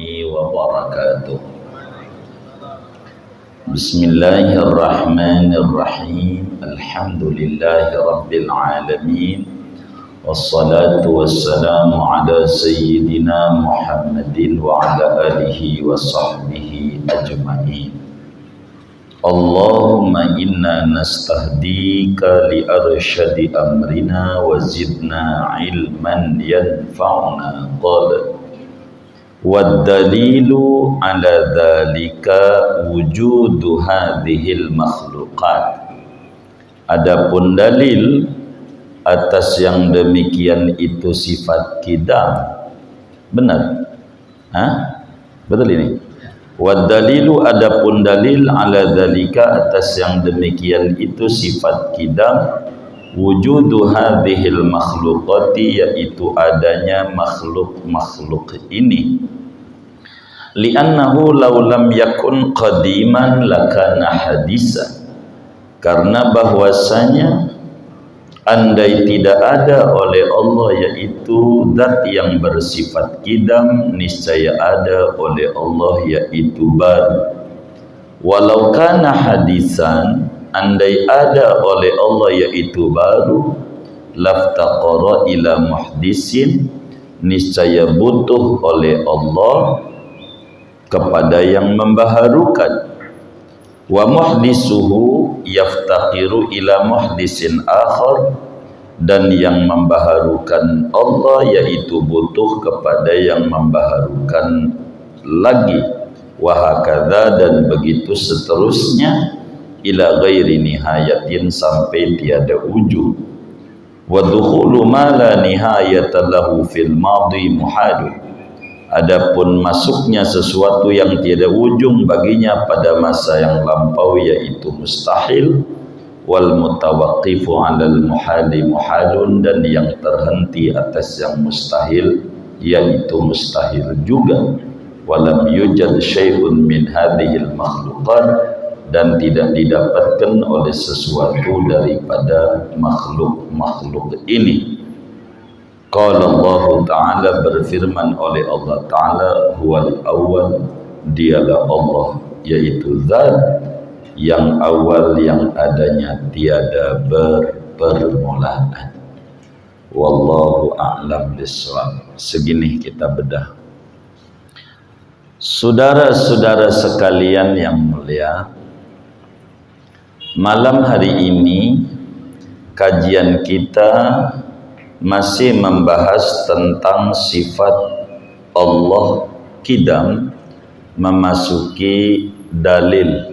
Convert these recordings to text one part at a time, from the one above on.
wabarakatuh. Bismillahirrahmanirrahim. Alhamdulillahi rabbil alamin. Wassalatu wassalamu ala sayyidina Muhammadin wa ala alihi wa sahbihi ajma'in. Allahumma inna nastahdika li arsyadi amrina wa zidna ilman yanfa'una. Qala wad dalilu ala dhalika wujudu hadhil makhluqat. Adapun dalil atas yang demikian itu sifat kidam. Benar? Betul ini? Wad dalilu, adapun dalil ala dhalika atas yang demikian itu sifat kidam, wujudu hadhil makhluqati, yaitu adanya makhluk-makhluk ini. Li'annahu law lam yakun qadiman lakana hadisa, karena bahwasanya andai tidak ada oleh Allah yaitu zat yang bersifat kidam, niscaya ada oleh Allah yaitu baru. Walau kana hadisan, andai ada oleh Allah yaitu baru, laftaqara ila muhdisin, niscaya butuh oleh Allah kepada yang membaharukan. Wa muhdisuhu yaftaqiru ila muhdisin akhar, dan yang membaharukan Allah yaitu butuh kepada yang membaharukan lagi. Wa hakadha, dan begitu seterusnya, ila ghairi nihayatin, sampai tiada ujung. Wa dukhulu ma la nihayata lahu fil madhi muhadun. Adapun masuknya sesuatu yang tiada ujung baginya pada masa yang lampau yaitu mustahil. Wal mutawaqqifu 'alal muhali muhalun, dan yang terhenti atas yang mustahil yaitu mustahil juga. Walam yujad syai'un min hadhil makhluqat, dan tidak didapatkan oleh sesuatu daripada makhluk-makhluk ini. Qala Allah Ta'ala, berfirman oleh Allah Ta'ala, huwal awal, dialah Allah, yaitu zat yang awal yang adanya tiada berpermulaan. Wallahu a'lam bishawab. Segini kita bedah. Saudara-saudara sekalian yang mulia, malam hari ini kajian kita masih membahas tentang sifat Allah kidam, memasuki dalil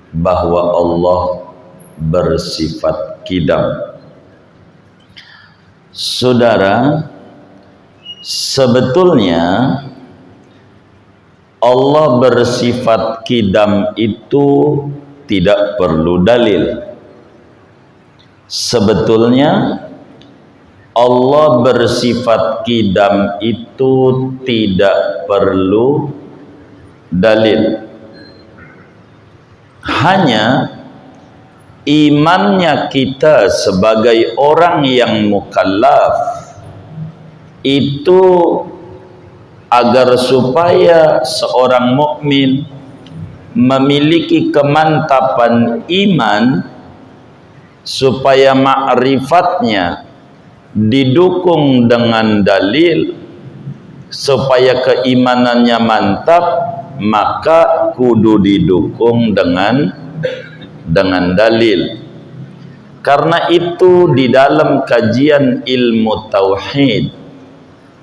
bahwa Allah bersifat kidam. Saudara, sebetulnya Allah bersifat kidam itu tidak perlu dalil. Sebetulnya Allah bersifat kidam itu tidak perlu dalil. Hanya imannya kita sebagai orang yang mukallaf itu, agar supaya seorang mukmin memiliki kemantapan iman, supaya ma'rifatnya didukung dengan dalil, supaya keimanannya mantap, maka kudu didukung dengan dalil. Karena itu di dalam kajian ilmu tauhid,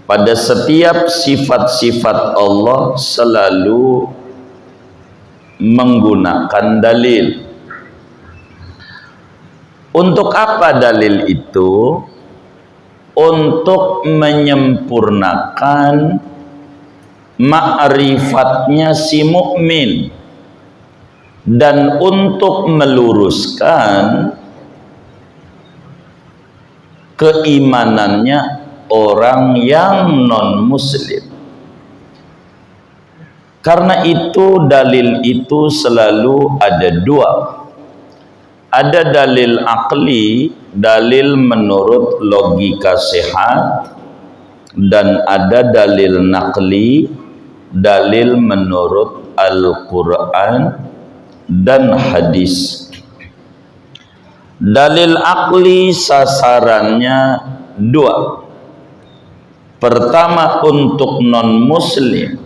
pada setiap sifat-sifat Allah selalu menggunakan dalil. Untuk apa dalil itu? Untuk menyempurnakan ma'rifatnya si mukmin, dan untuk meluruskan keimanannya orang yang non muslim. Karena itu dalil itu selalu ada dua. Ada dalil akli, dalil menurut logika sehat. dan ada dalil naqli, dalil menurut Al-Quran dan hadis. Dalil akli sasarannya dua. Pertama, untuk non-muslim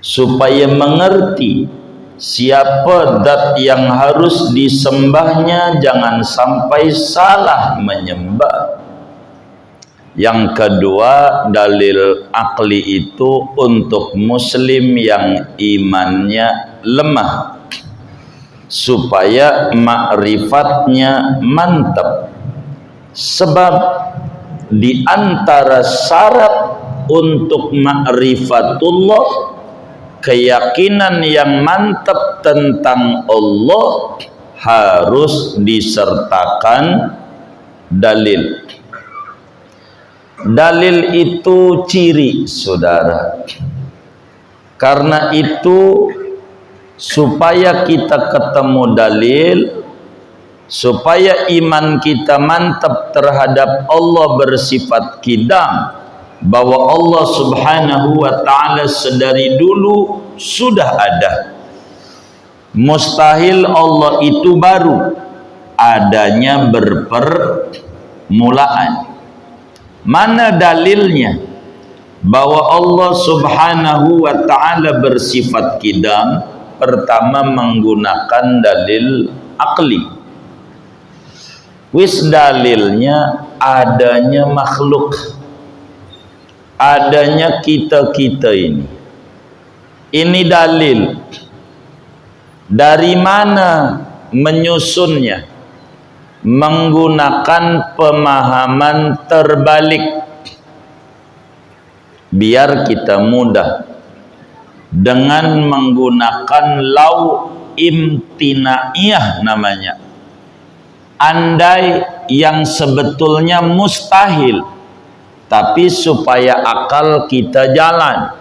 supaya mengerti siapa zat yang harus disembahnya, jangan sampai salah menyembah. Yang kedua, dalil akli itu untuk muslim yang imannya lemah, supaya ma'rifatnya mantap. Sebab di antara syarat untuk ma'rifatullah, keyakinan yang mantap tentang Allah, harus disertakan dalil. Dalil itu ciri, saudara. Karena itu, supaya kita ketemu dalil, supaya iman kita mantap terhadap Allah bersifat qidam, bahwa Allah subhanahu wa ta'ala sedari dulu sudah ada. Mustahil Allah itu baru, adanya berpermulaan. Mana dalilnya bahwa Allah subhanahu wa ta'ala bersifat qidam? Pertama, menggunakan dalil akli. Wis dalilnya adanya makhluk, adanya kita-kita ini. Ini dalil. Dari mana menyusunnya? Menggunakan pemahaman terbalik, biar kita mudah, dengan menggunakan lau imtinaiyah namanya. Andai yang sebetulnya mustahil, tapi supaya akal kita jalan.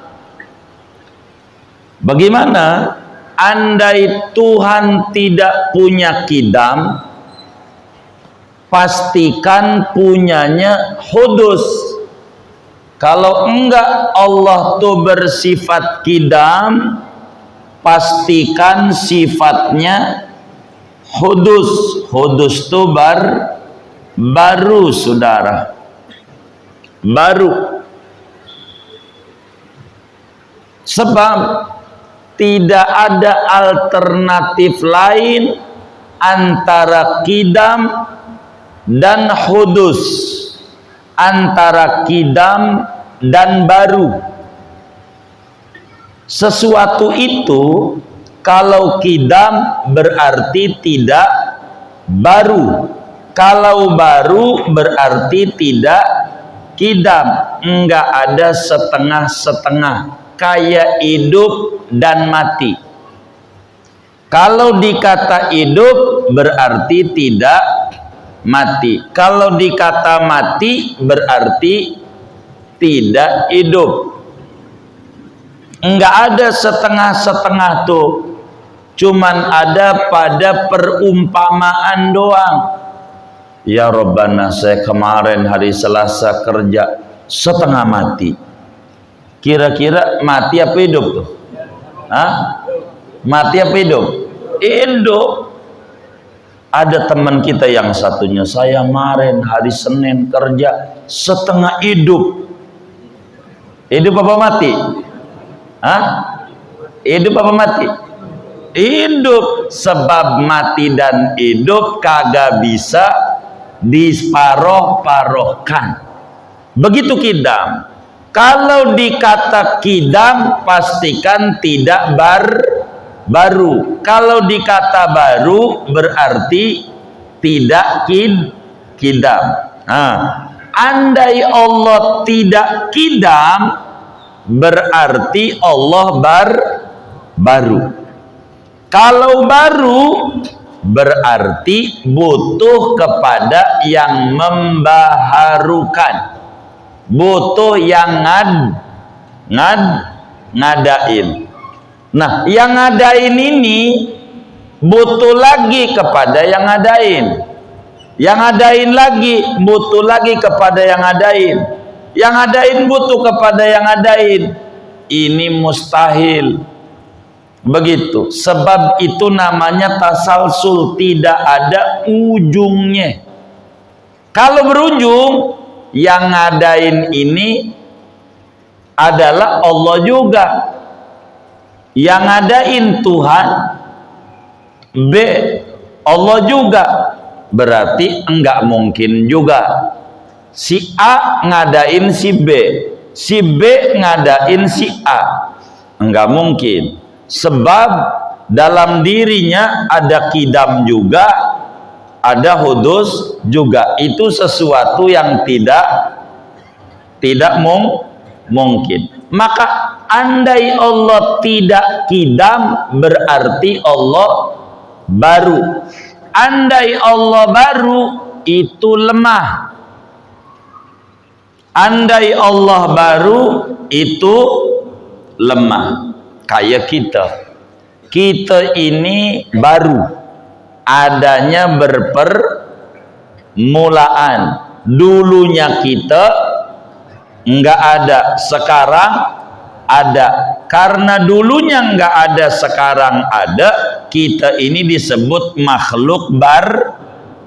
Bagaimana? Andai Tuhan tidak punya qidam, pastikan punyanya hudus. Kalau enggak Allah tuh bersifat qidam, pastikan sifatnya hudus. Hudus tuh baru, saudara. Baru. Sebab tidak ada alternatif lain antara qidam dan hudus, antara qidam dan baru. Sesuatu itu kalau qidam berarti tidak baru, kalau baru berarti tidak qidam. Enggak ada setengah-setengah, kayak hidup dan mati. Kalau dikata hidup berarti tidak mati, kalau dikata mati berarti tidak hidup. Enggak ada setengah-setengah tuh, cuman ada pada perumpamaan doang. Ya Rabbana, saya kemarin hari Selasa kerja setengah mati. Kira-kira mati apa hidup tuh? Hah? Mati apa hidup? Hidup. Ada teman kita yang satunya, saya kemarin hari Senin kerja setengah hidup. Hidup apa mati? Hah? Hidup apa mati? Hidup. Sebab mati dan hidup kagak bisa diparoh-parohkan. Begitu qidam. Kalau dikata qidam, pastikan tidak baru. Kalau dikata baru berarti tidak qidam. Nah, andai Allah tidak qidam, berarti Allah baru. Kalau baru berarti butuh kepada yang membaharukan, butuh yang ngadain. Nah, yang ngadain ini butuh lagi kepada yang ngadain. Yang ngadain lagi butuh lagi kepada yang ngadain. Yang ngadain butuh kepada yang ngadain. Ini mustahil. Begitu. Sebab itu namanya tasalsul, tidak ada ujungnya. Kalau berujung, yang ngadain ini adalah Allah juga. Yang ngadain Tuhan, B, Allah juga. Berarti enggak mungkin juga si A ngadain si B, si B ngadain si A. Enggak mungkin. Sebab dalam dirinya ada kidam juga, ada hudus juga. Itu sesuatu yang tidak mungkin. Maka andai Allah tidak kidam, berarti Allah baru. Andai Allah baru, itu lemah. Andai Allah baru, itu lemah. Kayak kita ini baru, adanya berpermulaan. Dulunya kita enggak ada, sekarang ada. Karena dulunya enggak ada, sekarang ada, kita ini disebut makhluk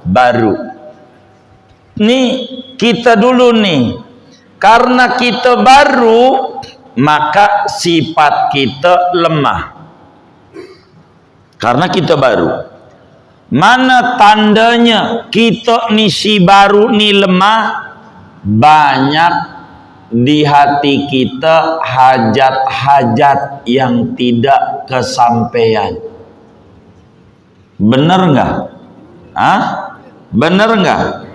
baru. Nih, kita dulu nih. Karena kita baru, maka sifat kita lemah. Karena kita baru. Mana tandanya kita nih si baru nih lemah? Banyak di hati kita hajat-hajat yang tidak kesampaian. Bener nggak? Bener nggak?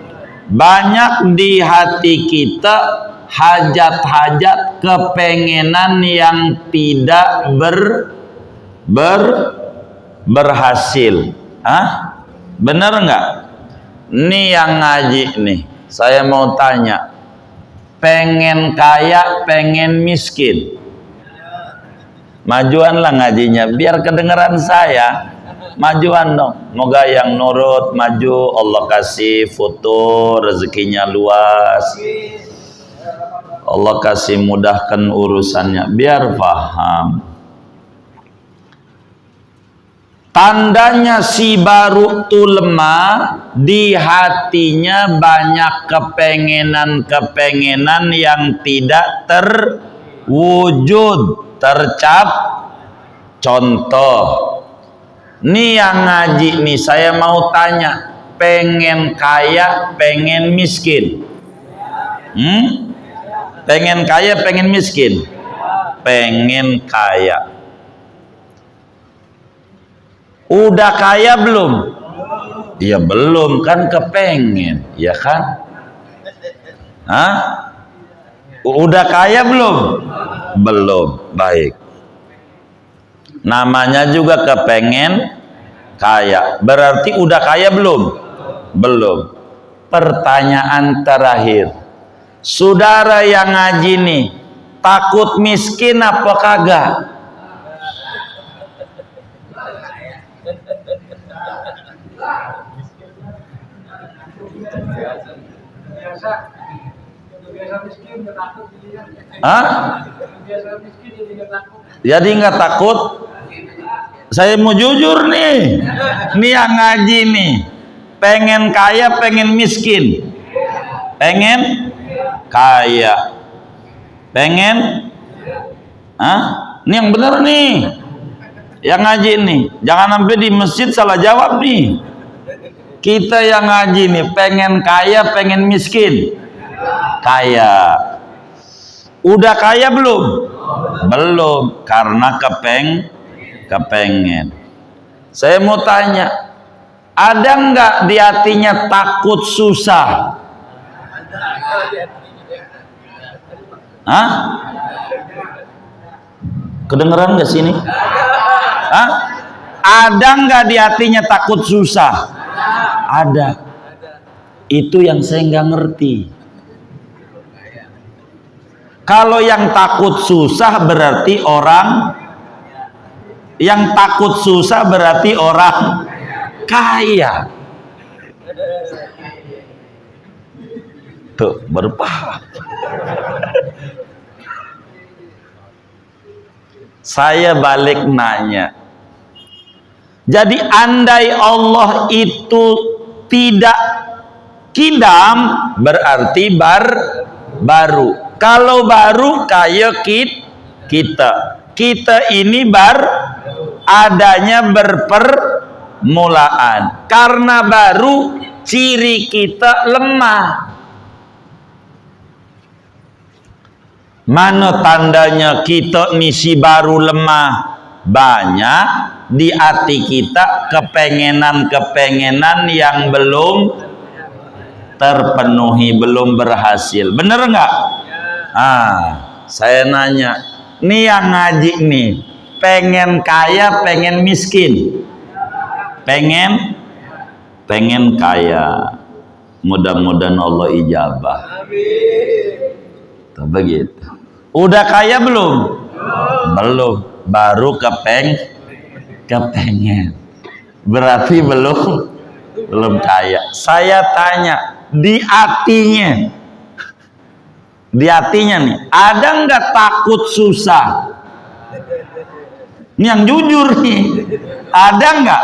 Banyak di hati kita hajat-hajat, kepengenan yang tidak berhasil. Bener nggak? Nih yang ngaji nih, saya mau tanya, pengen kaya, pengen miskin? Majuanlah ngajinya, biar kedengeran saya. Majuan dong, moga yang nurut maju, Allah kasih foto, rezekinya luas, Allah kasih mudahkan urusannya, biar paham. Tandanya si baru tuh lemah, di hatinya banyak kepengenan-kepengenan yang tidak terwujud, tercap. Contoh, nih yang ngaji nih, saya mau tanya, pengen kaya, pengen miskin? Pengen kaya, pengen miskin? Pengen kaya. Udah kaya belum? Ya belum, kan kepengen, ya kan? Udah kaya belum? Belum. Baik. Namanya juga kepengen kaya. Berarti udah kaya belum? Belum. Pertanyaan terakhir. Saudara yang ngaji nih, takut miskin apa kagak? Jadi nggak takut? Saya mau jujur nih, yang ngaji nih, pengen kaya, pengen miskin? Pengen kaya. Pengen? Ini yang bener nih, yang ngaji nih. Jangan sampai di masjid salah jawab nih. Kita yang ngaji nih, pengen kaya, pengen miskin? Kaya. Udah kaya belum? Belum, karena kepengen. Saya mau tanya, ada nggak di hatinya takut susah? Kedengeran nggak sini? Ada nggak di hatinya takut susah? Ada. Itu yang saya nggak ngerti. Kalau yang takut susah berarti orang, yang takut susah berarti orang kaya. Tuh, berpaham. Saya balik nanya. Jadi andai Allah itu tidak kidam, berarti baru. Kalau baru kayak kita. Kita ini adanya berpermulaan. Karena baru, ciri kita lemah. Mana tandanya kita misi baru lemah? Banyak di hati kita kepengenan-kepengenan yang belum terpenuhi, belum berhasil. Bener nggak? Saya nanya, nih yang ngaji nih, pengen kaya, pengen miskin? Pengen kaya. Mudah-mudahan Allah ijabah. Tuh, begitu. Udah kaya belum? Belum. Baru kepengen. Berarti belum kaya. Saya tanya, di hatinya nih, ada nggak takut susah? Ini yang jujur nih, ada nggak?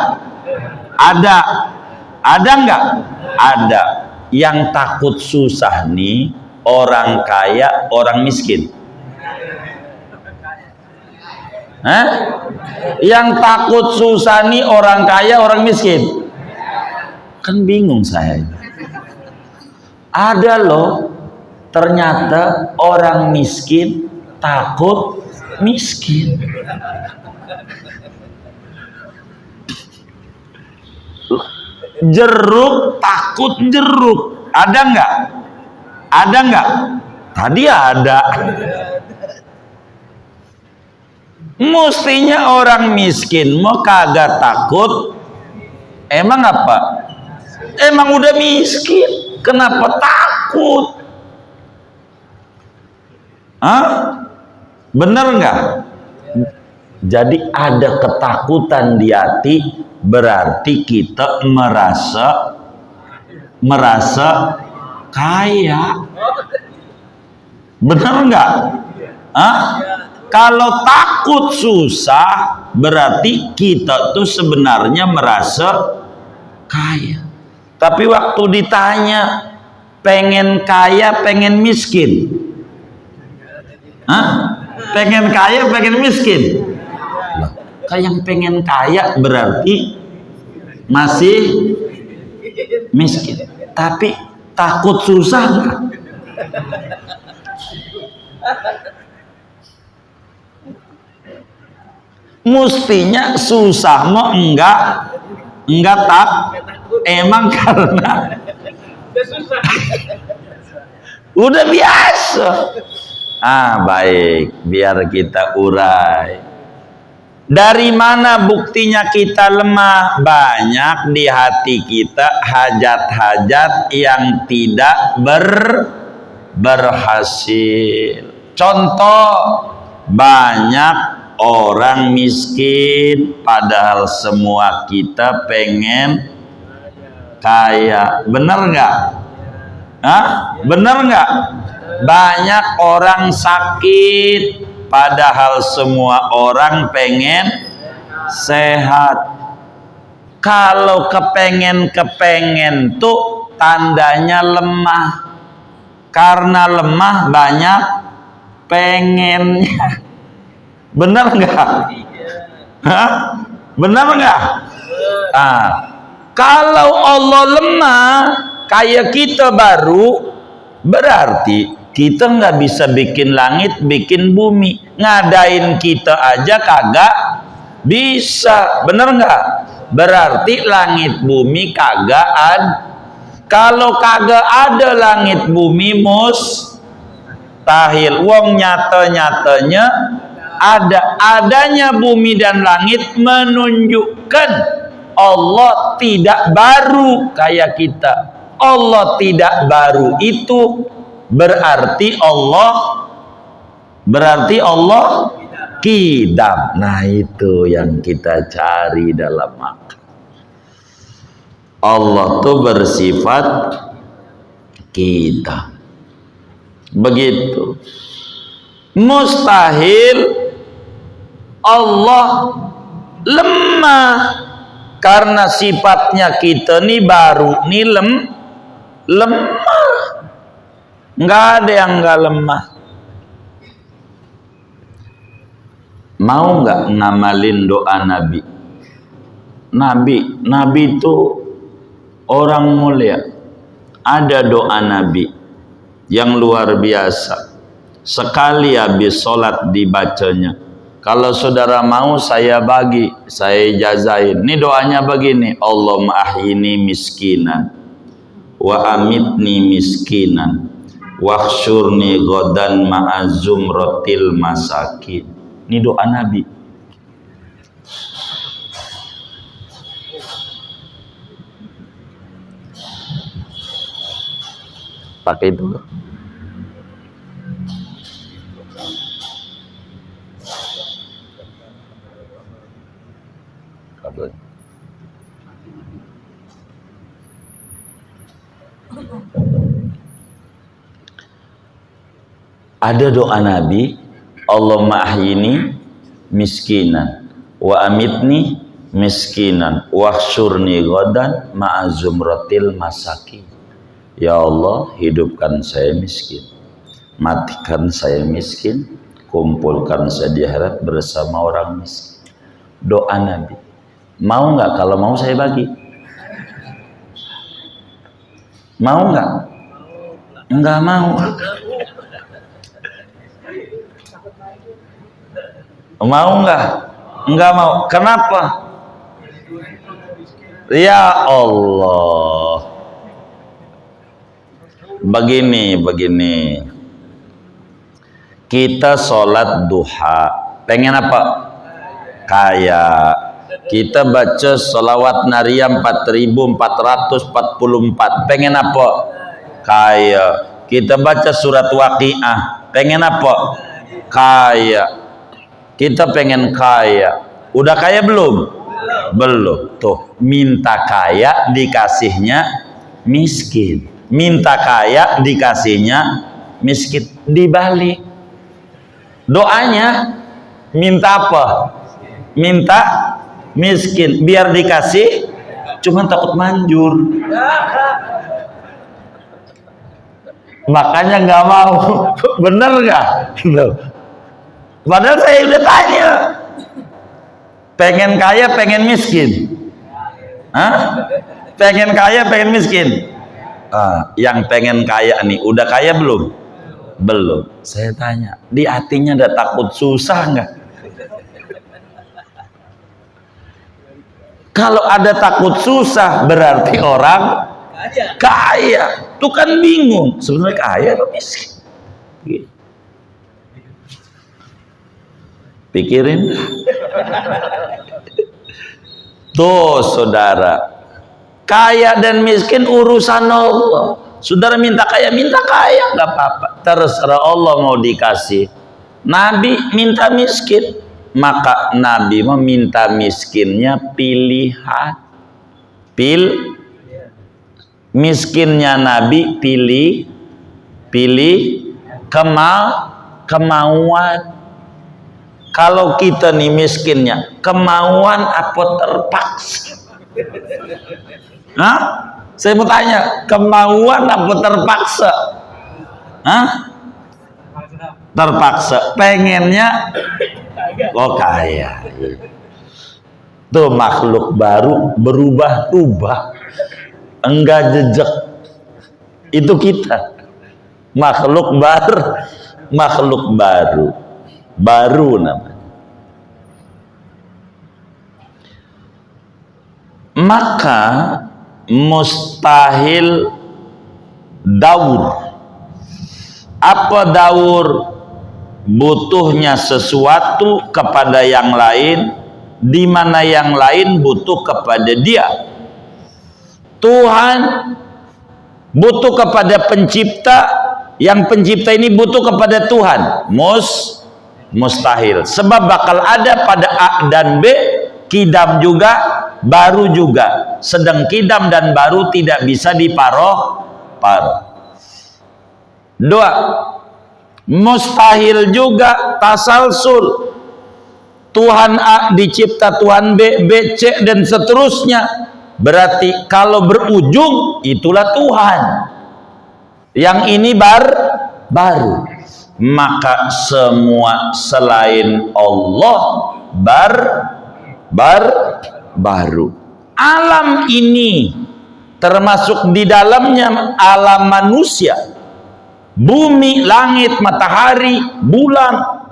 Ada nggak? Ada. Yang takut susah nih, orang kaya, orang miskin. Yang takut susah nih, orang kaya, orang miskin. Kan bingung saya. Ada loh, ternyata orang miskin takut miskin. Jeruk takut jeruk. Ada nggak? Ada nggak? Tadi ada. Mestinya orang miskin mau kagak takut. Emang apa? Emang udah miskin, kenapa takut? Bener nggak? Jadi ada ketakutan di hati, berarti kita merasa kaya. Bener nggak? Kalau takut susah, berarti kita tuh sebenarnya merasa kaya. Tapi waktu ditanya, pengen kaya, pengen miskin? Pengen kaya, pengen miskin? Kayak yang pengen kaya berarti masih miskin. Tapi takut susah nggak? Mestinya susah mah enggak tak. Emang karena udah biasa. Baik, biar kita urai. Dari mana buktinya kita lemah? Banyak di hati kita hajat-hajat yang tidak berhasil. Contoh, banyak orang miskin, padahal semua kita pengen kaya. Bener nggak? Bener nggak? Banyak orang sakit, padahal semua orang pengen sehat. Kalau kepengen tuh tandanya lemah. Karena lemah banyak pengennya. Benar nggak? Benar nggak? Kalau Allah lemah kayak kita baru, berarti kita nggak bisa bikin langit, bikin bumi. Ngadain kita aja kagak bisa. Benar nggak? Berarti langit bumi kagak ada. Kalau kagak ada langit bumi mustahil. Wong nyata-nyatanya adanya bumi dan langit menunjukkan Allah tidak baru kayak kita. Allah tidak baru itu berarti Allah kidam. Nah, itu yang kita cari dalam makna. Allah tuh bersifat kidam. Begitu. Mustahil Allah lemah, karena sifatnya kita nih baru nih lemah. Nggak ada yang nggak lemah. Mau nggak ngamalin doa Nabi? Nabi itu orang mulia. Ada doa Nabi yang luar biasa. Sekali habis sholat dibacanya. Kalau saudara mau saya bagi, saya jazain. Ini doanya begini. Allahumma ahyini miskinan wa amitni miskinan wakhsyurni ghadan ma'azumratil masakin. Ini doa Nabi. Pakai itu. Ada doa Nabi, Allahumma ahyini miskinan wa amitni miskinan wakhsyurni ghadan ma'azumratil masakin. Ya Allah, hidupkan saya miskin, matikan saya miskin, kumpulkan saya di akhirat bersama orang miskin. Doa Nabi. Mau nggak? Kalau mau saya bagi. Mau nggak? Nggak mau. Mau nggak? Nggak mau. Kenapa? Ya Allah. Begini. Kita sholat duha. Pengen apa? Kaya. Kita baca sholawat nariyah 4444. Pengen apa? Kaya. Kita baca surat waqiah. Pengen apa? Kaya. Kita pengen kaya. Udah kaya belum? Belum. Tuh, minta kaya dikasihnya miskin. Minta kaya dikasihnya miskin. Dibalik. Doanya minta apa? Minta miskin. Biar dikasih, cuman takut manjur. Makanya nggak mau. Bener nggak? Padahal saya udah tanya. Pengen kaya, pengen miskin? Hah? Pengen kaya, pengen miskin? Yang pengen kaya nih, udah kaya belum? Belum. Saya tanya, di hatinya ada takut susah nggak? Kalau ada takut susah, berarti orang kaya. Tuh kan bingung, sebenarnya kaya atau miskin? Pikirin. Tuh saudara, kaya dan miskin urusan Allah. Saudara minta kaya nggak apa-apa, terserah Allah mau dikasih. Nabi minta miskin, maka Nabi meminta miskinnya pilihan. Miskinnya Nabi pilih kemauan. Kalau kita nih miskinnya kemauan apa terpaksa? Hah? Saya mau tanya, kemauan apa terpaksa? Hah? Terpaksa. Pengennya kaya. Tuh makhluk baru berubah-ubah. Enggak jejak. Itu kita. Makhluk baru. Baru namanya. Maka mustahil daur. Apa daur? Butuhnya sesuatu kepada yang lain, di mana yang lain butuh kepada dia. Tuhan butuh kepada pencipta, yang pencipta ini butuh kepada Tuhan. Mustahil. Sebab bakal ada pada A dan B, kidam juga, baru juga. Sedang kidam dan baru tidak bisa diparoh. Dua, Mustahil juga tasalsul. Tuhan A dicipta Tuhan B, B, C dan seterusnya. Berarti kalau berujung itulah Tuhan. Yang ini baru. Maka semua selain Allah baru. Alam ini termasuk di dalamnya alam manusia. Bumi, langit, matahari, bulan,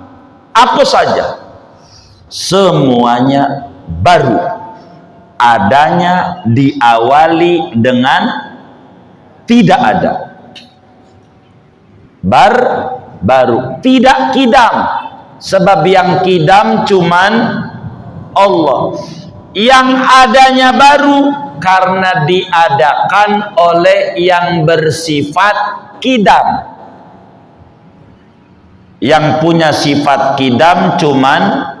apa saja. Semuanya baru. Adanya diawali dengan tidak ada. Baru. Tidak kidam. Sebab yang kidam cuman Allah. Yang adanya baru karena diadakan oleh yang bersifat kidam. Yang punya sifat kidam cuman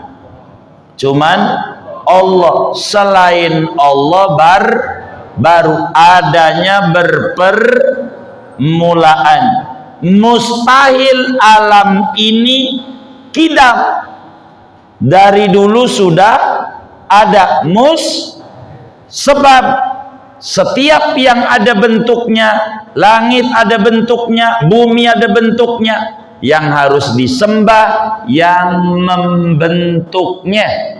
Allah. Selain Allah baru. Adanya berpermulaan. Mustahil alam ini kidam. Dari dulu sudah ada sebab setiap yang ada bentuknya, langit ada bentuknya, bumi ada bentuknya, yang harus disembah yang membentuknya.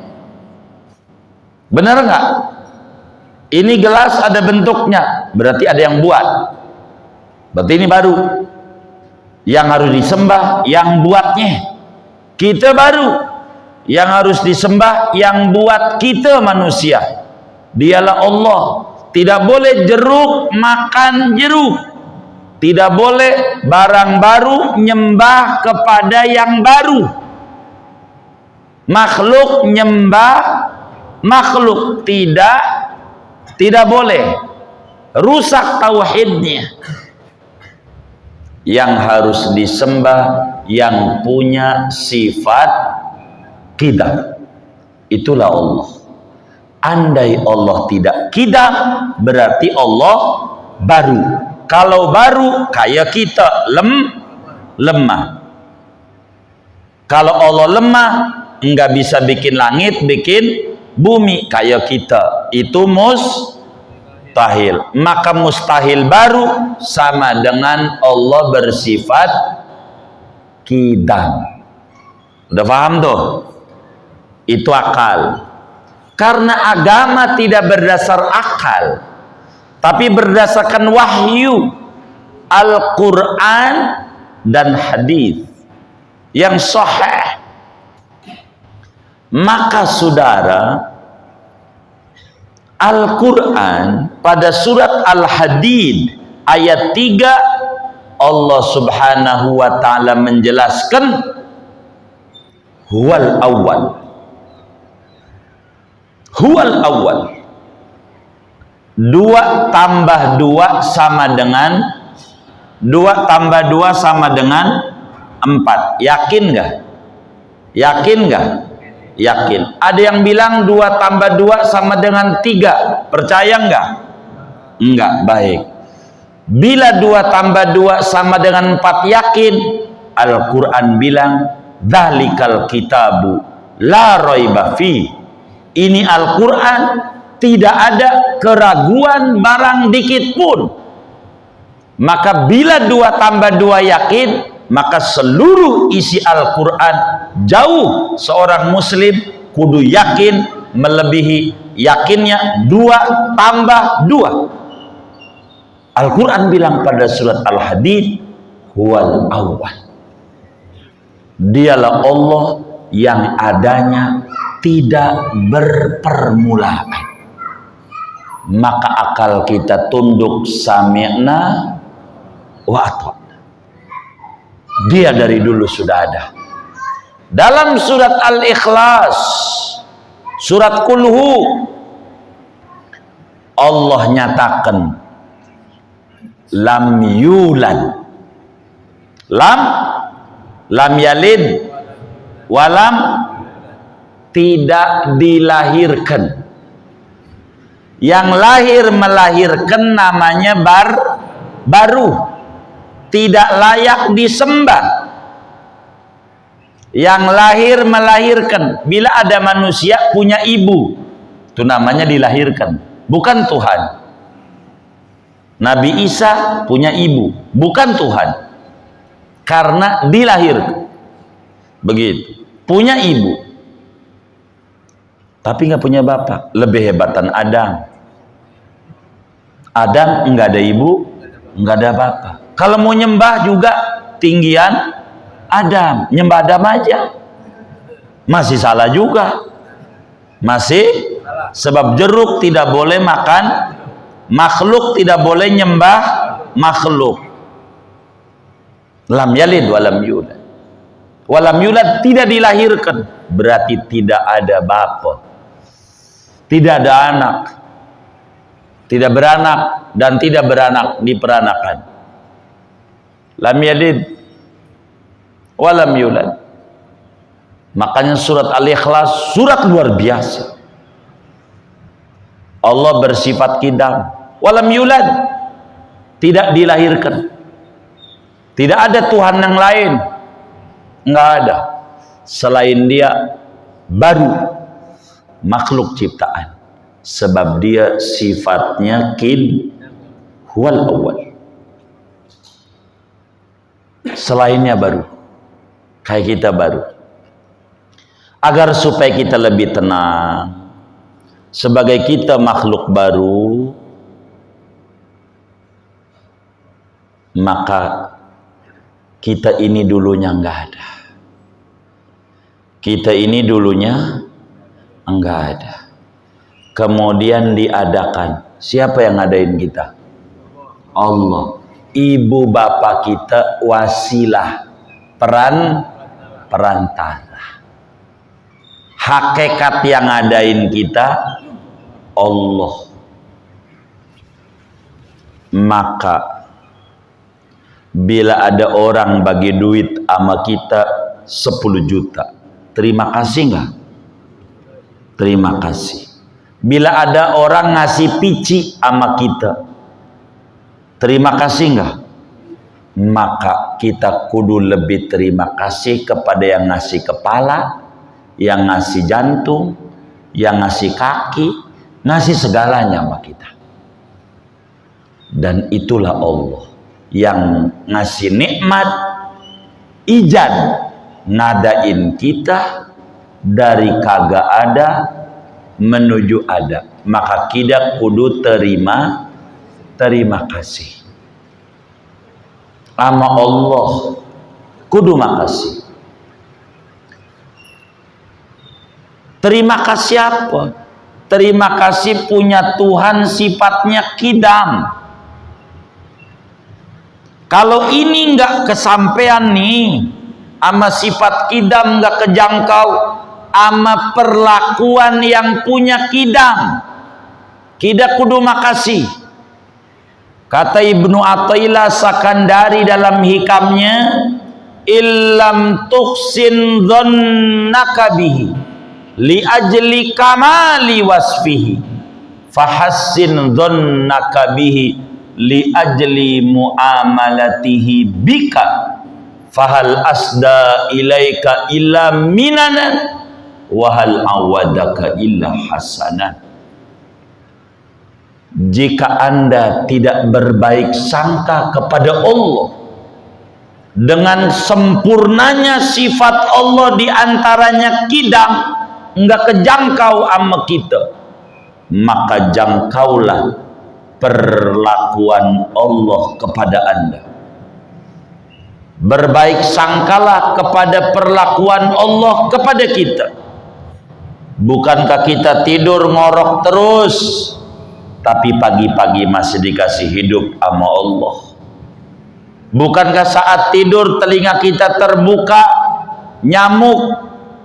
Benar nggak? Ini gelas ada bentuknya, berarti ada yang buat. Berarti ini baru. Yang harus disembah yang buatnya. Kita baru. Yang harus disembah yang buat kita manusia. Dialah Allah. Tidak boleh jeruk makan jeruk. Tidak boleh barang baru nyembah kepada yang baru. Makhluk nyembah makhluk. Tidak boleh. Rusak tauhidnya. Yang harus disembah yang punya sifat kidam. Itulah Allah. Andai Allah tidak kidam, berarti Allah baru. Kalau baru kayak kita lemah. Kalau Allah lemah, enggak bisa bikin langit, bikin bumi kayak kita. Itu mustahil. Maka mustahil baru sama dengan Allah bersifat kidam. Udah paham tuh? Itu akal. Karena agama tidak berdasar akal, tapi berdasarkan wahyu, Al-Quran dan hadis yang sahih. Maka saudara, Al-Quran pada surat Al-Hadid ayat 3 Allah subhanahu wa ta'ala menjelaskan huwal awal. Huwal awal. 2 tambah 2 sama dengan 2 tambah 2 sama dengan 4. Yakin nggak? Yakin nggak? Yakin. Ada yang bilang 2 tambah 2 sama dengan 3. Percaya nggak? Enggak. Baik. Bila 2 tambah 2 sama dengan 4 yakin, Al-Quran bilang dzalikal kitabu la raiba fi. Ini Al-Quran tidak ada keraguan barang dikit pun. Maka bila 2 tambah 2 yakin, maka seluruh isi Al-Quran jauh seorang muslim kudu yakin melebihi yakinnya 2 tambah 2. Al-Quran bilang pada surat Al-Hadid huwal awal. Dialah Allah yang adanya tidak berpermulaan. Maka akal kita tunduk sami'na wa ata'na. Dia dari dulu sudah ada. Dalam surat Al-Ikhlas, surat Kulhu, Allah nyatakan lam yulad, lam yalid, walam tidak dilahirkan. Yang lahir melahirkan namanya baru, tidak layak disembah. Yang lahir melahirkan. Bila ada manusia punya ibu, itu namanya dilahirkan, bukan Tuhan. Nabi Isa punya ibu, bukan Tuhan, karena dilahirkan. Begitu, punya ibu tapi nggak punya bapak. Lebih hebatan Adam. Adam nggak ada ibu, nggak ada bapak. Kalau mau nyembah juga tinggian Adam, nyembah Adam aja masih salah juga, masih. Sebab jeruk tidak boleh makan makhluk, tidak boleh nyembah makhluk. Lam yalid walam yulad. Walam yulad tidak dilahirkan, berarti tidak ada bapa, tidak ada anak, tidak beranak dan tidak beranak diperanakan. Lam yalid walam yulad. Makanya surat Al-Ikhlas surat luar biasa. Allah bersifat qidam, walam yulad, tidak dilahirkan. Tidak ada Tuhan yang lain, nggak ada selain Dia, baru makhluk ciptaan. Sebab Dia sifatnya qid huwal awwal. Selainnya baru, kayak kita baru. Agar supaya kita lebih tenang, sebagai kita makhluk baru, maka kita ini dulunya enggak ada. Kita ini dulunya enggak ada. Kemudian diadakan. Siapa yang ngadain kita? Allah. Ibu bapak kita wasilah, perantara. Hakikat yang ngadain kita Allah. Maka bila ada orang bagi duit sama kita 10 juta, terima kasih enggak? Terima kasih. Bila ada orang ngasih pici sama kita, terima kasih enggak? Maka kita kudu lebih terima kasih kepada yang ngasih kepala, yang ngasih jantung, yang ngasih kaki, ngasih segalanya sama kita. Dan itulah Allah yang ngasih nikmat, ijan, nadain kita dari kagak ada menuju ada. Maka kita kudu terima kasih sama Allah, kudu makasih. Terima kasih apa? Terima kasih punya Tuhan sifatnya qidam. Kalau ini nggak kesampaian nih, sama sifat qidam nggak kejangkau, sama perlakuan yang punya qidam, kita kudu makasih. Kata Ibnu Athaillah Sakandari dalam hikamnya, illam tuhsin dhannaka bihi li ajli kamali wasfihi fahassin dhannaka bihi li ajli muamalatihi bika fahal asda ilaika illa minanan wahal awadaka illa hasanan. Jika Anda tidak berbaik sangka kepada Allah dengan sempurnanya sifat Allah diantaranya qidam, enggak kejangkau sama kita, maka jangkaulah perlakuan Allah kepada Anda. Berbaik sangkalah kepada perlakuan Allah kepada kita. Bukankah kita tidur ngorok terus, tapi pagi-pagi masih dikasih hidup sama Allah? Bukankah saat tidur telinga kita terbuka, nyamuk,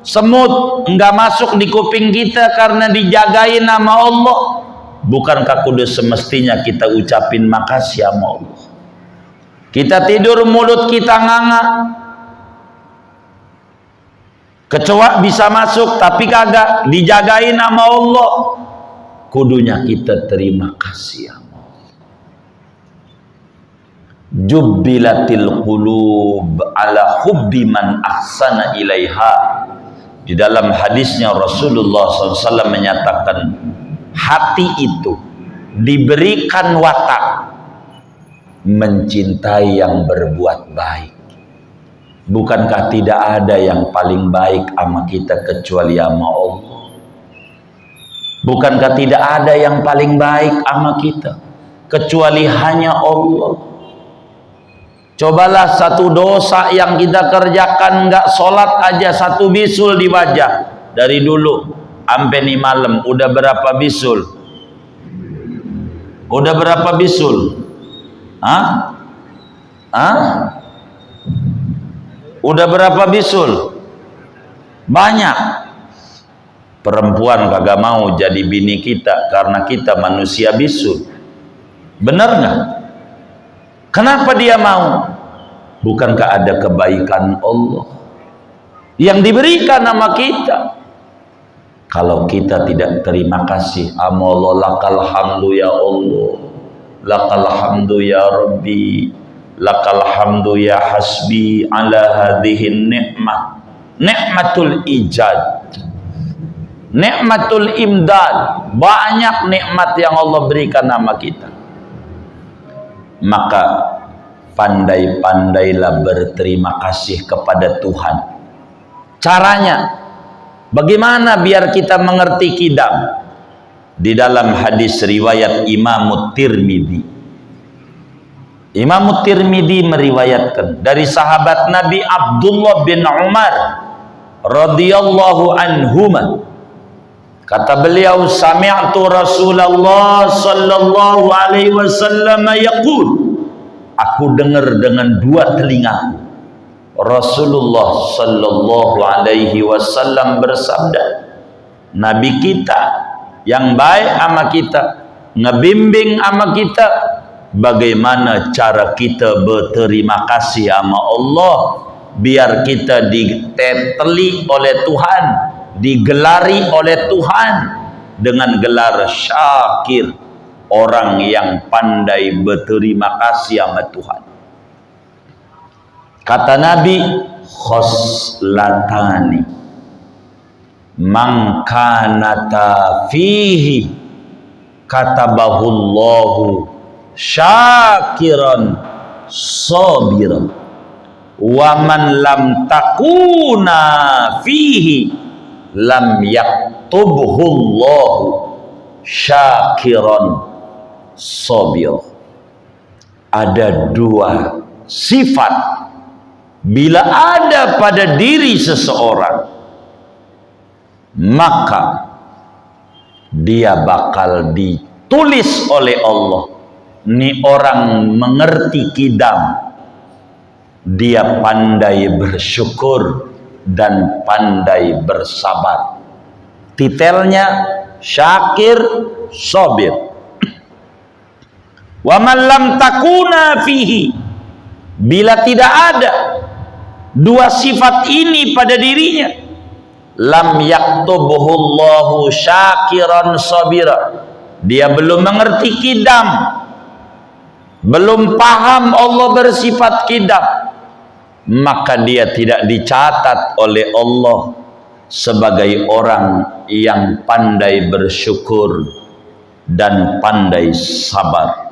semut enggak masuk di kuping kita karena dijagain sama Allah? Bukankah kudu semestinya kita ucapin makasih sama Allah? Kita tidur mulut kita nganga, kecoa bisa masuk tapi kagak, dijagain sama Allah. Kudunya kita terima kasih sama Allah. Jubbilatil qulub ala hubbi man ahsana ilaiha. Di dalam hadisnya Rasulullah SAW menyatakan, hati itu diberikan watak mencintai yang berbuat baik. Bukankah tidak ada yang paling baik sama kita kecuali sama Allah? Bukankah tidak ada yang paling baik sama kita kecuali hanya Allah? Cobalah satu dosa yang kita kerjakan, nggak sholat aja satu bisul di wajah. Dari dulu sampai nih malam udah berapa bisul? Udah berapa bisul? Hah? Hah? Udah berapa bisul? Banyak. Perempuan kagak mau jadi bini kita karena kita manusia bisul. Benar nggak? Kenapa dia mau? Bukankah ada kebaikan Allah yang diberikan sama kita? Kalau kita tidak terima kasih, Allah, lakal hamdu ya Allah, lakal hamdu ya Rabbi, lakal hamdu ya hasbi ala hadhihi ni'mah, nikmatul ijad, nikmatul imdad. Banyak nikmat yang Allah berikan sama kita. Maka pandai-pandailah berterima kasih kepada Tuhan. Caranya bagaimana biar kita mengerti kidam? Di dalam hadis riwayat Imam Tirmidzi, Imam Tirmidzi meriwayatkan dari sahabat Nabi Abdullah bin Umar radhiyallahu anhuma, kata beliau, sami'tu Rasulullah sallallahu alaihi wasallam yaqul, aku dengar dengan dua telingaku Rasulullah sallallahu alaihi wasallam bersabda, Nabi kita yang baik sama kita, ngebimbing sama kita bagaimana cara kita berterima kasih sama Allah biar kita diteteli oleh Tuhan, digelari oleh Tuhan dengan gelar syakir, orang yang pandai berterima kasih sama Tuhan. Kata Nabi, khoslatani man kanata fihi katabahullahu syakiran sabiran wa man lam takuna fihi lam yaktubhullahu syakiran sabir. Ada dua sifat bila ada pada diri seseorang, maka dia bakal ditulis oleh Allah, ini orang mengerti kidam, dia pandai bersyukur dan pandai bersabar. Titelnya syakir sabir. Wa man lam takuna fihi, bila tidak ada dua sifat ini pada dirinya, lam yaktubuhullahu syakiran sabira, dia belum mengerti kidam, belum paham Allah bersifat kidam, maka dia tidak dicatat oleh Allah sebagai orang yang pandai bersyukur dan pandai sabar.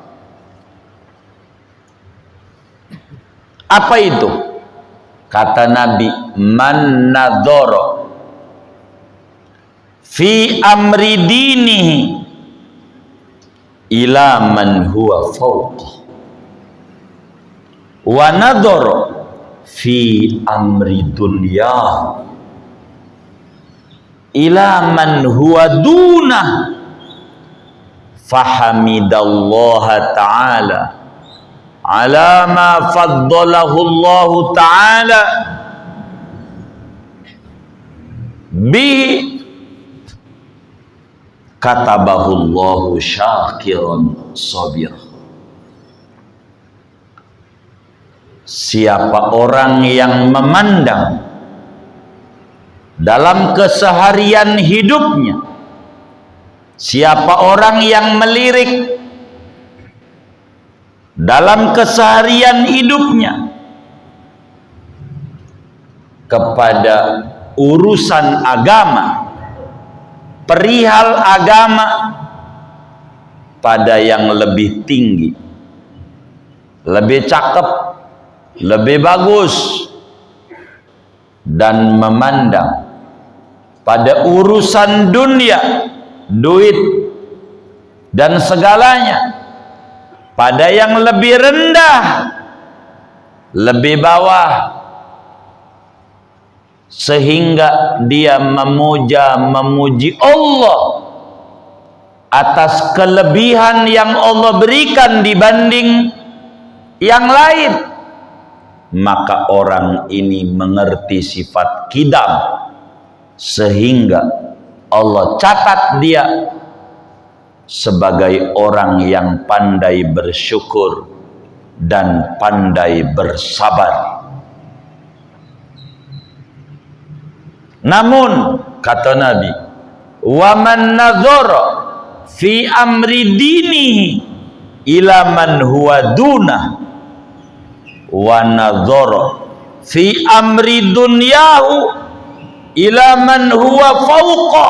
Apa itu? Kata Nabi, man nadhara fi amri dinihi ila man huwa fawqah wa nadhara fi amri dunya ila man huwa dunah fahamidallaha ta'ala ala ma faddalahu Allah ta'ala bi katabahullahu syakiran sabir. Siapa orang yang memandang dalam keseharian hidupnya, siapa orang yang melirik dalam keseharian hidupnya kepada urusan agama, perihal agama, pada yang lebih tinggi, lebih cakep, lebih bagus, dan memandang pada urusan dunia, duit dan segalanya pada yang lebih rendah, lebih bawah, sehingga dia memuji Allah atas kelebihan yang Allah berikan dibanding yang lain, maka orang ini mengerti sifat kidam, sehingga Allah catat dia sebagai orang yang pandai bersyukur dan pandai bersabar. Namun kata Nabi, wa man nadhara fi amri dinihi ila man huwa dunah wa nadhara fi amri dunyahu ila man huwa fawqa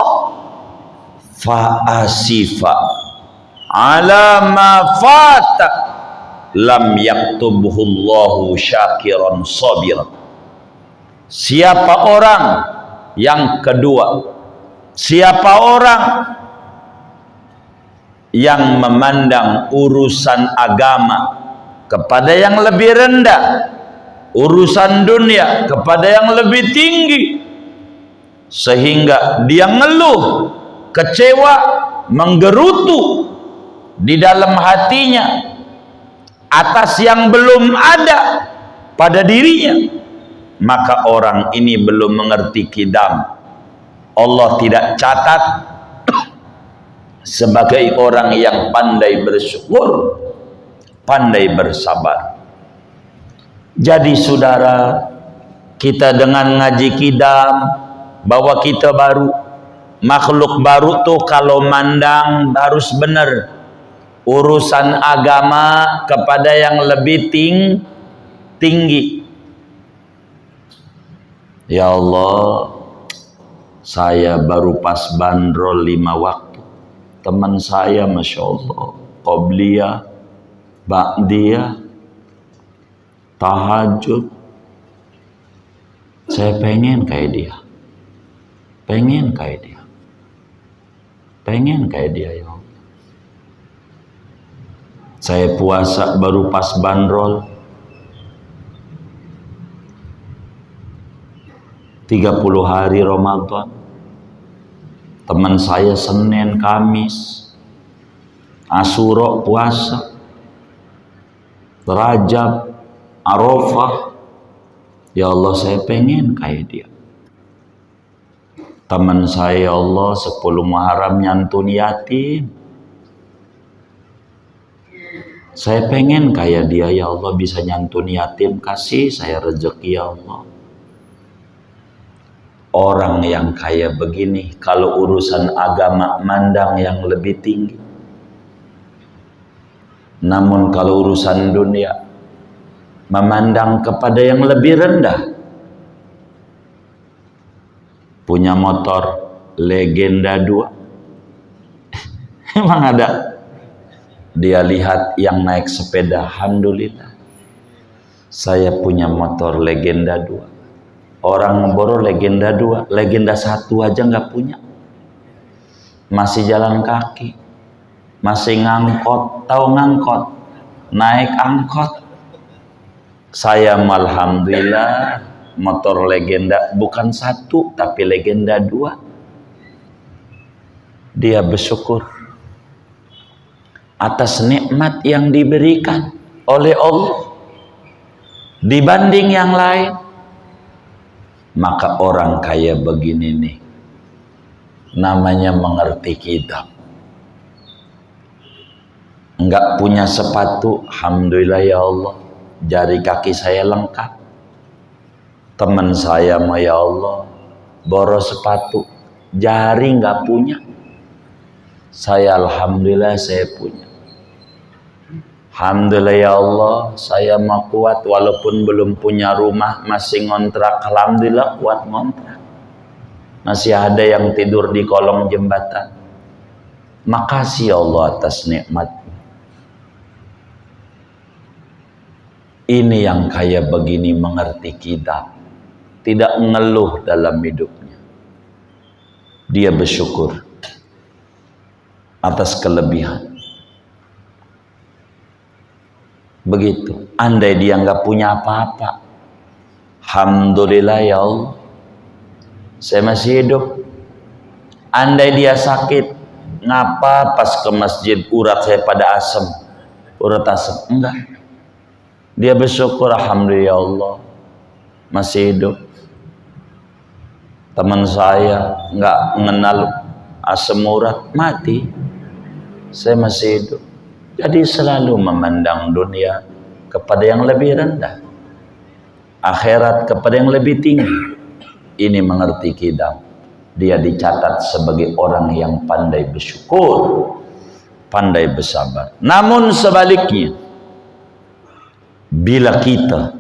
fa asifa ala ma fata lam yaktubhu Allahu syakiran sabiran. Siapa orang yang kedua, siapa orang yang memandang urusan agama kepada yang lebih rendah, urusan dunia kepada yang lebih tinggi, sehingga dia ngeluh, kecewa, menggerutu di dalam hatinya atas yang belum ada pada dirinya, maka orang ini belum mengerti kidam. Allah tidak catat sebagai orang yang pandai bersyukur, pandai bersabar. Jadi saudara, kita dengan ngaji kidam, bahwa kita baru, makhluk baru tuh kalau mandang harus benar urusan agama kepada yang lebih tinggi. Ya Allah, saya baru pas bandrol 5 waktu. Teman saya Masya Allah, Qobliyah, Ba'diyah, tahajud. Saya pengen kayak dia. Pengen kayak dia. Pengen kayak dia ya Allah. Saya puasa baru pas bandrol 30 hari Ramadan. Teman saya Senin, Kamis, Asyura puasa, Rajab, Arafah. Ya Allah, saya pengen kayak dia. Teman saya ya Allah 10 Muharram nyantun yatim. Saya pengen kayak dia ya Allah, bisa nyantun yatim, kasih saya rezeki ya Allah. Orang yang kayak begini kalau urusan agama mandang yang lebih tinggi, namun kalau urusan dunia memandang kepada yang lebih rendah. Punya motor Legenda 2 emang ada, dia lihat yang naik sepeda, alhamdulillah saya punya motor Legenda 2. Orang boro Legenda 2, Legenda 1 aja nggak punya, masih jalan kaki, masih ngangkot. Tahu ngangkot? Naik angkot. Saya alhamdulillah motor Legenda bukan 1 tapi Legenda 2. Dia bersyukur atas nikmat yang diberikan oleh Allah dibanding yang lain. Maka orang kaya begini nih namanya mengerti kidam. Enggak punya sepatu, alhamdulillah ya Allah, jari kaki saya lengkap. Teman saya mah ya Allah boros sepatu, jari enggak punya. Saya alhamdulillah saya punya. Alhamdulillah ya Allah, saya mau kuat walaupun belum punya rumah, masih ngontrak. Alhamdulillah kuat ngontrak. Masih ada yang tidur di kolong jembatan. Makasih ya Allah atas nikmat. Ini yang kaya begini mengerti kita, tidak mengeluh dalam hidupnya. Dia bersyukur atas kelebihan. Begitu. Andai dia nggak punya apa-apa, alhamdulillah ya Allah, saya masih hidup. Andai dia sakit, ngapa pas ke masjid urat saya pada asem, urat asem? Enggak. Dia bersyukur, alhamdulillah ya Allah, masih hidup. Teman saya nggak mengenal asam urat, mati, saya masih hidup. Jadi selalu memandang dunia kepada yang lebih rendah, akhirat kepada yang lebih tinggi. Ini mengerti kita. Dia dicatat sebagai orang yang pandai bersyukur, pandai bersabar. Namun sebaliknya, bila kita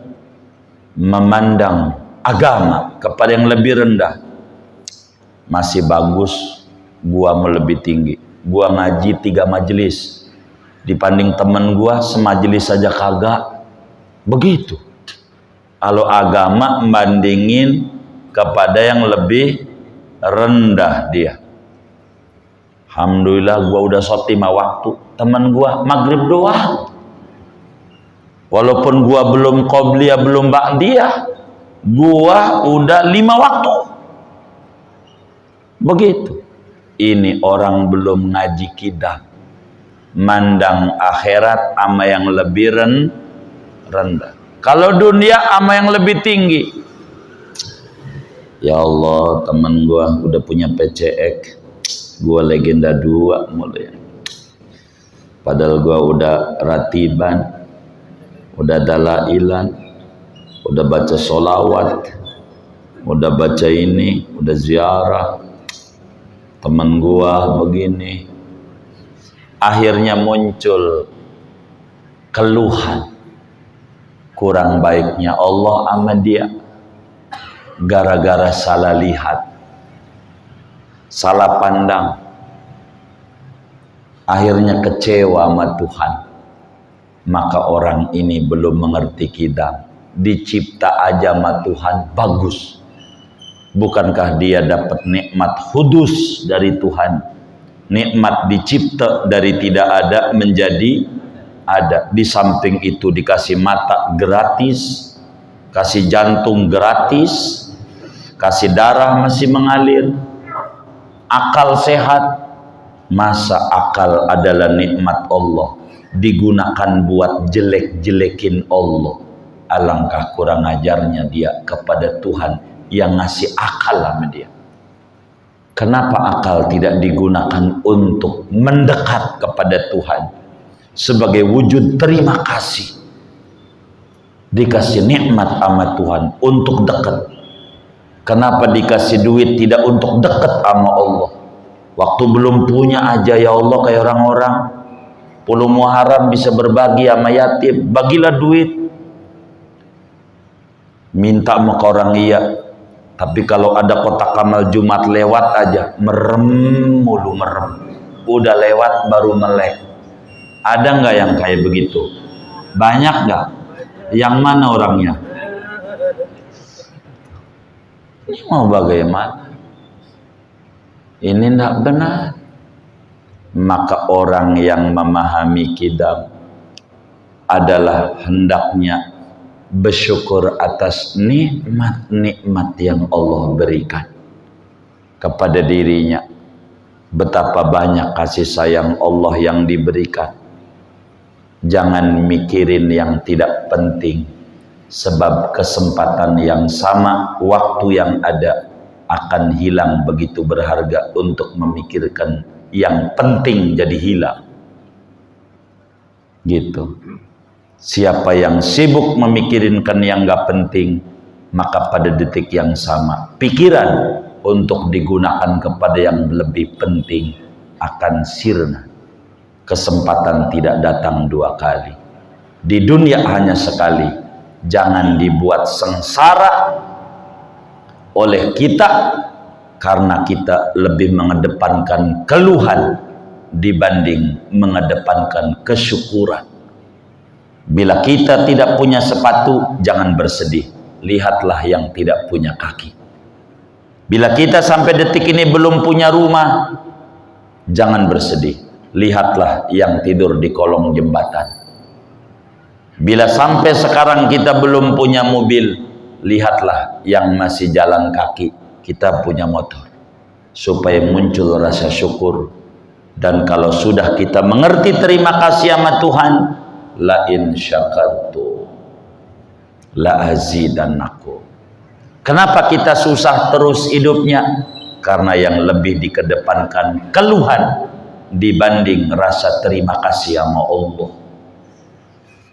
memandang agama kepada yang lebih rendah, masih bagus gua mau lebih tinggi, gua ngaji 3 majelis dibanding temen gua semajelis saja kagak. Begitu. Kalau agama membandingin kepada yang lebih rendah dia. Alhamdulillah gua udah sholat 5 waktu, temen gua maghrib doang. Walaupun gua belum qobliyah, belum ba'diyah, gua udah 5 waktu. Begitu. Ini orang belum ngaji kitab, mandang akhirat ama yang lebih rendah. Kalau dunia ama yang lebih tinggi. Ya Allah, teman gua udah punya PCX, gua legenda 2 mulai. Padahal gua udah ratiban, udah dalailan, udah baca sholawat, udah baca ini, udah ziarah. Teman gua begini. Akhirnya muncul keluhan kurang baiknya Allah sama dia gara-gara salah lihat, salah pandang. Akhirnya kecewa sama Tuhan. Maka orang ini belum mengerti kita. Dicipta aja sama Tuhan bagus. Bukankah dia dapat nikmat hudus dari Tuhan? Nikmat dicipta dari tidak ada menjadi ada. Di samping itu dikasih mata gratis, kasih jantung gratis, kasih darah masih mengalir, akal sehat. Masa akal adalah nikmat Allah digunakan buat jelek-jelekin Allah? Alangkah kurang ajarnya dia kepada Tuhan yang ngasih akal sama dia. Kenapa akal tidak digunakan untuk mendekat kepada Tuhan sebagai wujud terima kasih? Dikasih nikmat sama Tuhan untuk dekat. Kenapa dikasih duit tidak untuk dekat sama Allah? Waktu belum punya aja ya Allah, kayak orang-orang 10 Muharram bisa berbagi sama yatim, bagilah duit. Minta sama ke orang iya. Tapi kalau ada kotak amal Jumat lewat aja, merem mulu, merem. Udah lewat baru melek. Ada nggak yang kayak begitu? Banyak nggak? Yang mana orangnya? Ini mau bagaimana? Ini tidak benar. Maka orang yang memahami kidam adalah hendaknya bersyukur atas nikmat-nikmat yang Allah berikan kepada dirinya. Betapa banyak kasih sayang Allah yang diberikan. Jangan mikirin yang tidak penting, sebab kesempatan yang sama, waktu yang ada akan hilang begitu berharga untuk memikirkan yang penting jadi hilang. Gitu. Siapa yang sibuk memikirkan yang gak penting, maka pada detik yang sama pikiran untuk digunakan kepada yang lebih penting akan sirna. Kesempatan tidak datang 2 kali. Di dunia hanya sekali. Jangan dibuat sengsara oleh kita karena kita lebih mengedepankan keluhan dibanding mengedepankan kesyukuran. Bila kita tidak punya sepatu, jangan bersedih. Lihatlah yang tidak punya kaki. Bila kita sampai detik ini belum punya rumah, jangan bersedih. Lihatlah yang tidur di kolong jembatan. Bila sampai sekarang kita belum punya mobil, lihatlah yang masih jalan kaki. Kita punya motor. Supaya muncul rasa syukur. Dan kalau sudah kita mengerti terima kasih sama Tuhan, la in syakartu la azidannakum. Kenapa kita susah terus hidupnya? Karena yang lebih dikedepankan keluhan dibanding rasa terima kasih sama Allah.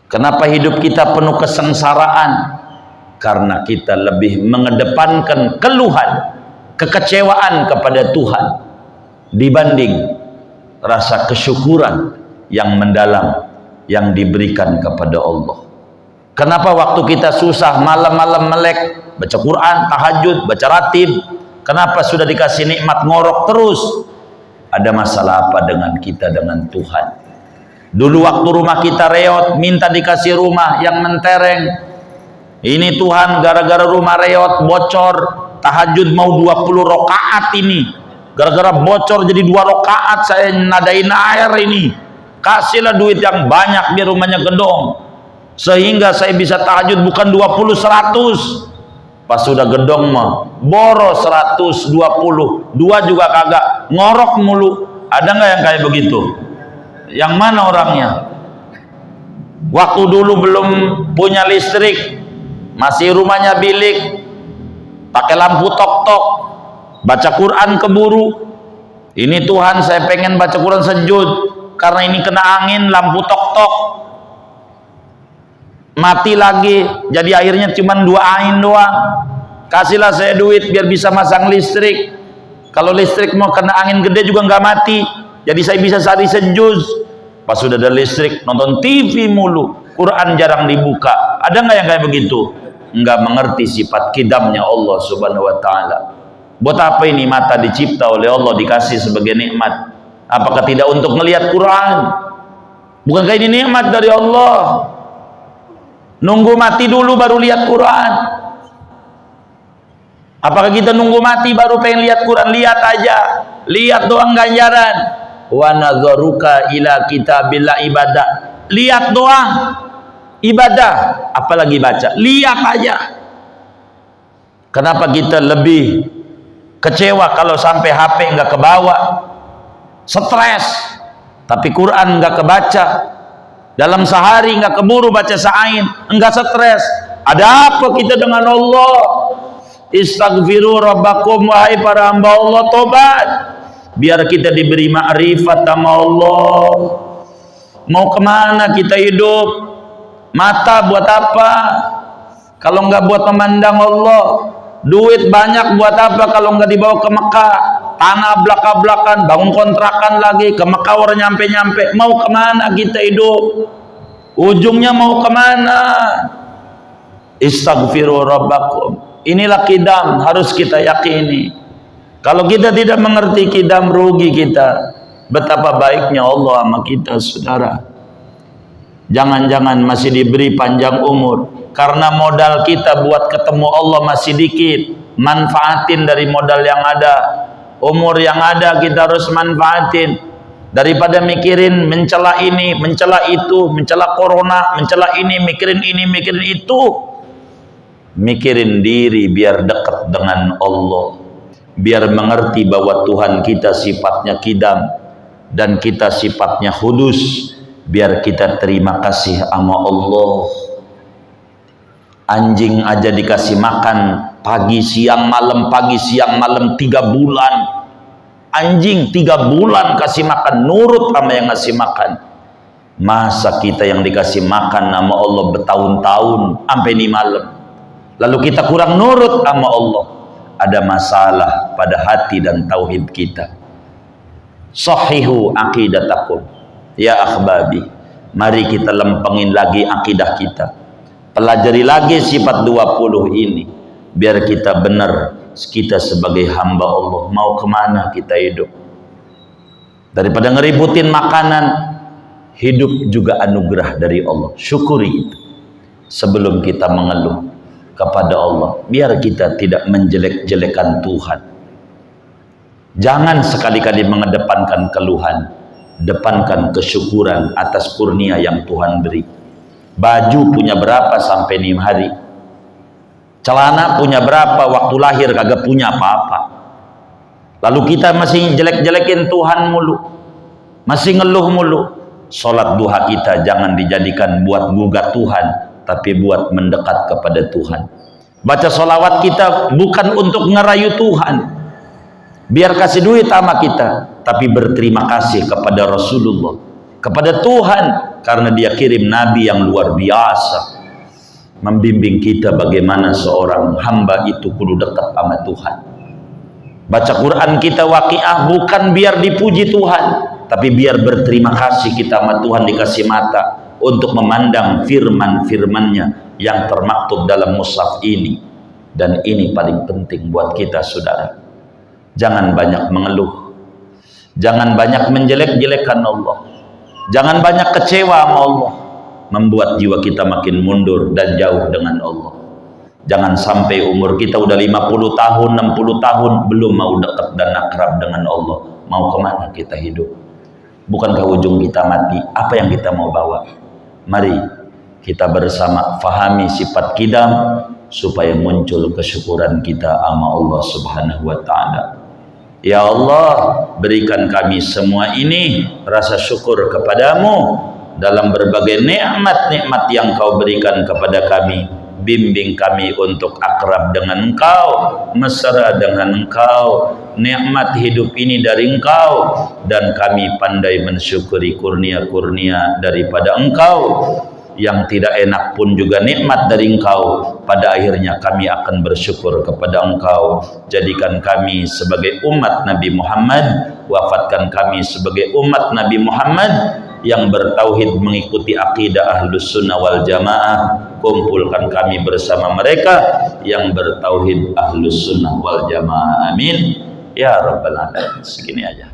Kenapa hidup kita penuh kesengsaraan? Karena kita lebih mengedepankan keluhan, kekecewaan kepada Tuhan dibanding rasa kesyukuran yang mendalam yang diberikan kepada Allah. Kenapa waktu kita susah malam-malam melek, baca Quran, tahajud, baca ratib? Kenapa sudah dikasih nikmat ngorok terus? Ada masalah apa dengan kita dengan Tuhan? Dulu waktu rumah kita reot, minta dikasih rumah yang mentereng. Ini Tuhan, gara-gara rumah reot bocor, tahajud mau 20 rakaat ini. Gara-gara bocor jadi 2 rakaat saya nadain air ini. Kasihlah duit yang banyak biar rumahnya gedong. Sehingga saya bisa tahajud bukan 20 100. Pas sudah gedong mah boros 120, 2 juga kagak, ngorok mulu. Ada nggak yang kayak begitu? Yang mana orangnya? Waktu dulu belum punya listrik, masih rumahnya bilik, pakai lampu tok-tok, baca Quran keburu. Ini Tuhan, saya pengen baca Quran sejud, karena ini kena angin, lampu tok-tok mati lagi, jadi akhirnya cuma 2 ain doang. Kasihlah saya duit biar bisa masang listrik. Kalau listrik mau kena angin gede juga nggak mati, jadi saya bisa sehari sejuz. Pas sudah ada listrik, nonton TV mulu, Quran jarang dibuka. Ada nggak yang kayak begitu? Nggak mengerti sifat kidamnya Allah Subhanahu Wa Taala. Buat apa ini mata dicipta oleh Allah, dikasih sebagai nikmat? Apakah tidak untuk melihat Quran? Bukankah ini nikmat dari Allah? Nunggu mati dulu baru lihat Quran. Apakah kita nunggu mati baru pengen lihat Quran? Lihat aja, lihat doang ganjaran. Wa nadzaruka ila kitabillah ibadah. Lihat doang ibadah, apalagi baca. Lihat aja. Kenapa kita lebih kecewa kalau sampai HP nggak kebawa, stres, tapi Quran nggak kebaca? Dalam sehari nggak keburu baca sa'ain, enggak stres. Ada apa kita dengan Allah? Istaghfiru rabbakum, wahai para hamba Allah, tobat biar kita diberi ma'rifat sama Allah. Mau kemana kita hidup? Mata buat apa kalau nggak buat memandang Allah? Duit banyak buat apa kalau nggak dibawa ke Mekah? Tanah belak-belakan, bangun kontrakan lagi, ke Mekah orang nyampe-nyampe. Mau kemana kita hidup? Ujungnya mau kemana? Istaghfiru rabbakum. Inilah kidam, harus kita yakini. Kalau kita tidak mengerti kidam, rugi kita. Betapa baiknya Allah sama kita, saudara. Jangan-jangan masih diberi panjang umur, karena modal kita buat ketemu Allah masih dikit. Manfaatin dari modal yang ada. Umur yang ada kita harus manfaatin. Daripada mikirin mencela ini, mencela itu, mencela corona, mencela ini, mikirin itu. Mikirin diri biar dekat dengan Allah. Biar mengerti bahwa Tuhan kita sifatnya kidam dan kita sifatnya kudus. Biar kita terima kasih sama Allah. Anjing aja dikasih makan pagi siang malam 3 bulan. Anjing 3 bulan kasih makan, nurut sama yang ngasih makan. Masa kita yang dikasih makan sama Allah bertahun-tahun sampai 5 malam, lalu kita kurang nurut sama Allah? Ada masalah pada hati dan tauhid kita. Sahihu aqidatakum ya akhbabi. Mari kita lempengin lagi akidah kita, pelajari lagi sifat 20 ini, biar kita benar kita sebagai hamba Allah mau kemana kita hidup. Daripada ngeributin makanan, hidup juga anugerah dari Allah, syukuri itu sebelum kita mengeluh kepada Allah, biar kita tidak menjelek-jelekan Tuhan. Jangan sekali-kali mengedepankan keluhan, depankan kesyukuran atas kurnia yang Tuhan beri. Baju punya berapa sampai 6 hari, celana punya berapa waktu lahir kagak punya apa-apa, lalu kita masih jelek-jelekin Tuhan mulu, masih ngeluh mulu. Sholat duha kita jangan dijadikan buat gugat Tuhan, tapi buat mendekat kepada Tuhan. Baca sholawat kita bukan untuk ngerayu Tuhan, biar kasih duit sama kita, tapi berterima kasih kepada Rasulullah, kepada Tuhan, karena dia kirim Nabi yang luar biasa, membimbing kita bagaimana seorang hamba itu kudu dekat sama Tuhan. Baca Quran kita waqiah bukan biar dipuji Tuhan, tapi biar berterima kasih kita sama Tuhan, dikasih mata untuk memandang firman-firmannya yang termaktub dalam mushaf ini. Dan ini paling penting buat kita, saudara. Jangan banyak mengeluh, jangan banyak menjelek-jelekan Allah, jangan banyak kecewa sama Allah, membuat jiwa kita makin mundur dan jauh dengan Allah. Jangan sampai umur kita udah 50 tahun, 60 tahun belum mau dekat dan akrab dengan Allah. Mau kemana kita hidup? Bukankah ujung kita mati? Apa yang kita mau bawa? Mari kita bersama fahami sifat kidam supaya muncul kesyukuran kita sama Allah Subhanahu wa ta'ala. Ya Allah, berikan kami semua ini rasa syukur kepadamu dalam berbagai nikmat-nikmat yang kau berikan kepada kami. Bimbing kami untuk akrab dengan Engkau, mesra dengan Engkau, nikmat hidup ini dari Engkau, dan kami pandai mensyukuri kurnia-kurnia daripada Engkau. Yang tidak enak pun juga nikmat dari Engkau. Pada akhirnya kami akan bersyukur kepada Engkau. Jadikan kami sebagai umat Nabi Muhammad, wafatkan kami sebagai umat Nabi Muhammad yang bertauhid mengikuti akidah Ahlus Sunnah wal Jamaah. Kumpulkan kami bersama mereka yang bertauhid Ahlus Sunnah wal Jamaah. Amin ya rabbal alamin. Segini aja.